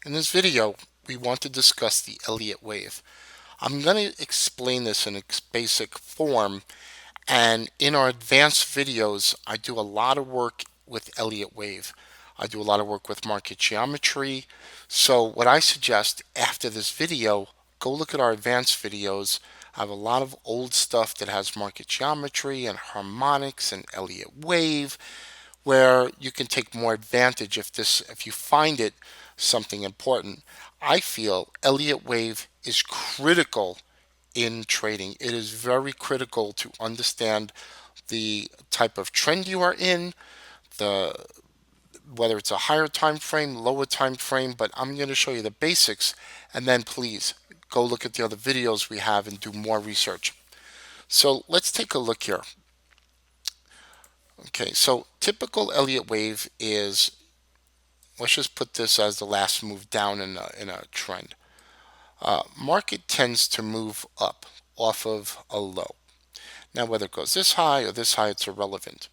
In this video, we want to discuss the Elliott wave. I'm going to explain this in its basic form, and in our advanced videos, I do a lot of work with Elliott wave. I do a lot of work with market geometry. So what I suggest after this video, go look at our advanced videos. I have a lot of old stuff that has market geometry and harmonics and Elliott wave, where you can take more advantage if you find it something important. I feel Elliott wave is critical in trading. It is very critical to understand the type of trend you are in, the whether it's a higher time frame, lower time frame, but I'm going to show you the basics, and then please go look at the other videos we have and do more research. So let's take a look here. Okay, so typical Elliott wave is, let's just put this as the last move down in a trend. Market tends to move up off of a low. Now, whether it goes this high or this high, it's irrelevant.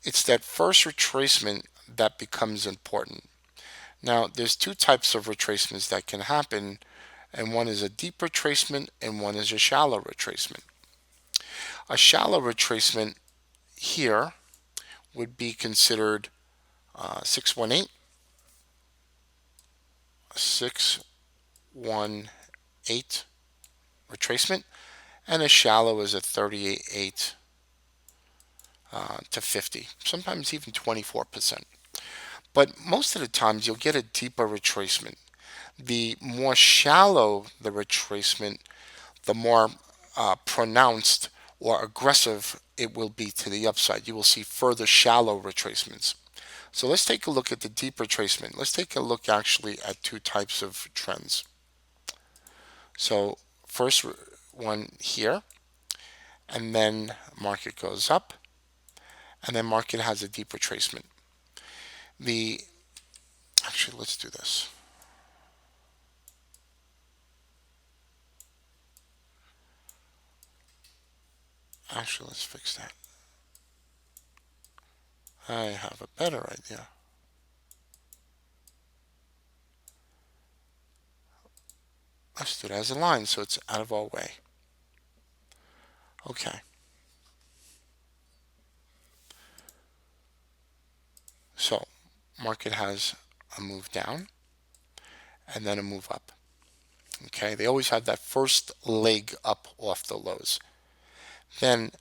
It's that first retracement that becomes important. Now, there's two types of retracements that can happen, and one is a deep retracement and one is a shallow retracement. A shallow retracement here would be considered 618, 618 retracement, and a shallow is a 38.8 to 50, sometimes even 24%. But most of the times you'll get a deeper retracement. The more shallow the retracement, the more pronounced or aggressive it will be to the upside. You will see further shallow retracements. So let's take a look at the deep retracement. Let's take a look actually at two types of trends. So first one here, and then market goes up, and then market has a deep retracement. Actually, let's do this. Actually, let's fix that. I have a better idea. Let's do it as a line so it's out of our way. Okay. So, market has a move down and then a move up. Okay, they always have that first leg up off the lows. Then,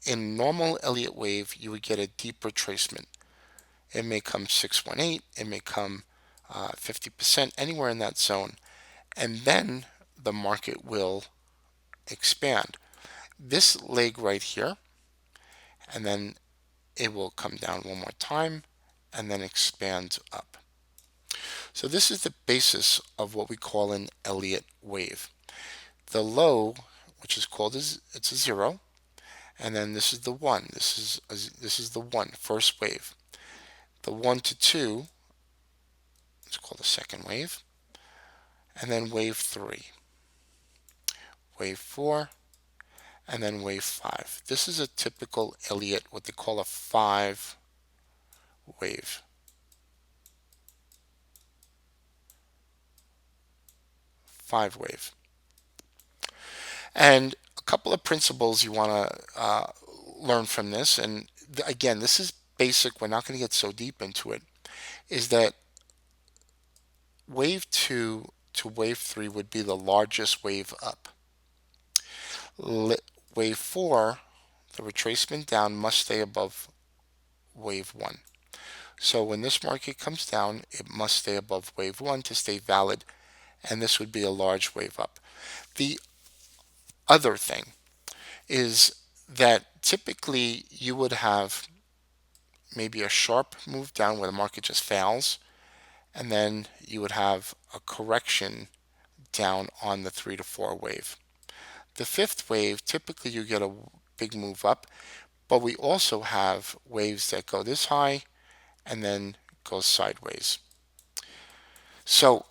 in normal Elliott wave, you would get a deep retracement. It may come 618, it may come 50%, anywhere in that zone. And then the market will expand. This leg right here, and then it will come down one more time and then expand up. So this is the basis of what we call an Elliott wave. The low, which is called it's a 0, and then this is the 1. This is the 1, first wave. The 1 to 2, it's called the second wave, and then wave 3, wave 4, and then wave 5. This is a typical Elliott, what they call a 5 wave. 5 wave. And a couple of principles you want to learn from this, and again, this is basic, we're not going to get so deep into it, is that wave 2 to wave 3 would be the largest wave up. Wave 4, the retracement down must stay above wave 1. So when this market comes down, it must stay above wave 1 to stay valid, and this would be a large wave up. The other thing is that typically you would have maybe a sharp move down where the market just fails, and then you would have a correction down on the 3 to 4 wave. The fifth wave, typically you get a big move up, but we also have waves that go this high and then go sideways. So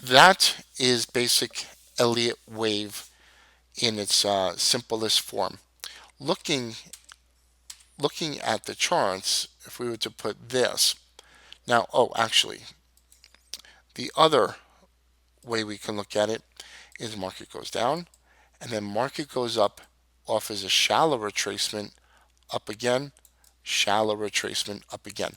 that is basic Elliott wave in its simplest form. Looking at the charts, if we were to put this, now, actually, The other way we can look at it is market goes down and then market goes up, offers a shallow retracement, up again, shallow retracement, up again.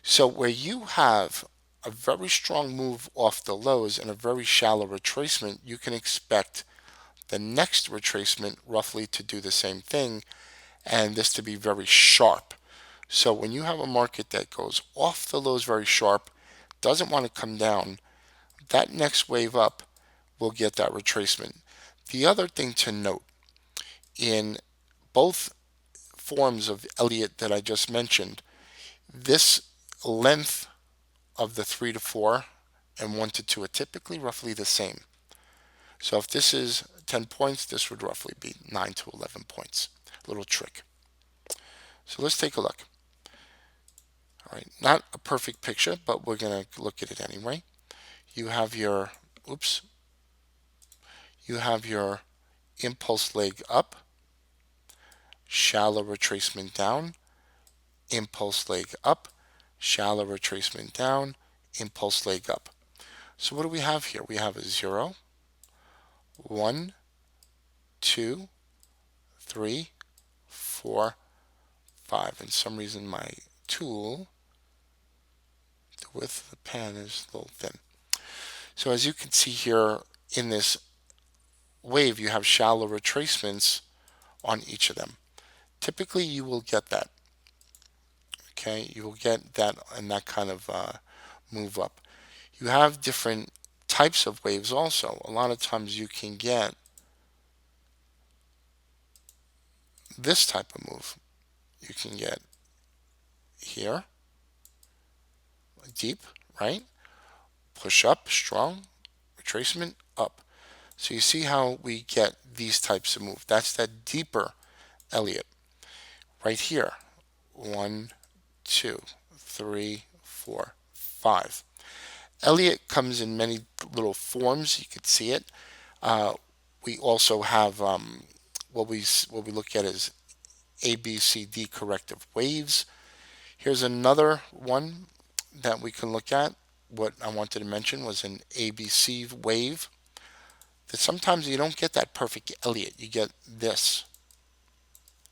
So where you have a very strong move off the lows and a very shallow retracement, you can expect the next retracement roughly to do the same thing and this to be very sharp. So when you have a market that goes off the lows very sharp, doesn't want to come down, that next wave up will get that retracement. The other thing to note in both forms of Elliott that I just mentioned, this length of the 3 to 4 and 1 to 2 are typically roughly the same. So if this is 10 points, this would roughly be 9 to 11 points. Little trick. So let's take a look. All right, not a perfect picture, but we're going to look at it anyway. You have your, you have your impulse leg up, shallow retracement down, impulse leg up, shallow retracement down, impulse leg up. So what do we have here? We have a 0, 1, 2, 3, 4, 5. And some reason my tool, the width of the pen is a little thin. So as you can see here in this wave, you have shallow retracements on each of them. Typically you will get that. Okay, you will get that and that kind of move up. You have different types of waves also. A lot of times you can get this type of move. You can get here, deep, right? Push up, strong, retracement, up. So you see how we get these types of move. That's that deeper Elliott. Right here, 1, 2, 3, 4, 5. Elliott comes in many little forms. You could see it. We also have what we look at as A, B, C, D corrective waves. Here's another one that we can look at. What I wanted to mention was an ABC wave. That sometimes you don't get that perfect Elliott. You get this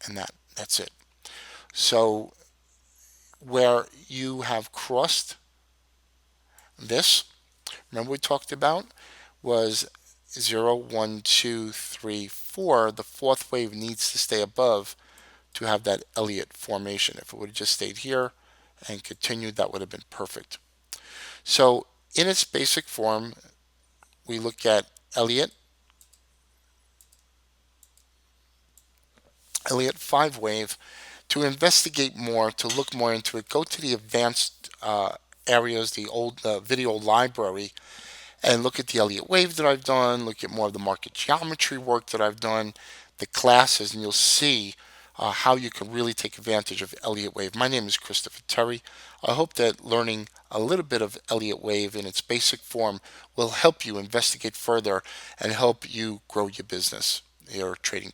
and that. That's it. So where you have crossed this, remember we talked about was 0, 1, 2, 3, 4. The fourth wave needs to stay above to have that Elliott formation. If it would have just stayed here and continued, that would have been perfect. So in its basic form, we look at Elliott 5 wave. To investigate more, to look more into it, go to the advanced areas, the old video library, and look at the Elliott wave that I've done, look at more of the market geometry work that I've done, the classes, and you'll see how you can really take advantage of Elliott wave. My name is Christopher Terry. I hope that learning a little bit of Elliott wave in its basic form will help you investigate further and help you grow your business, your trading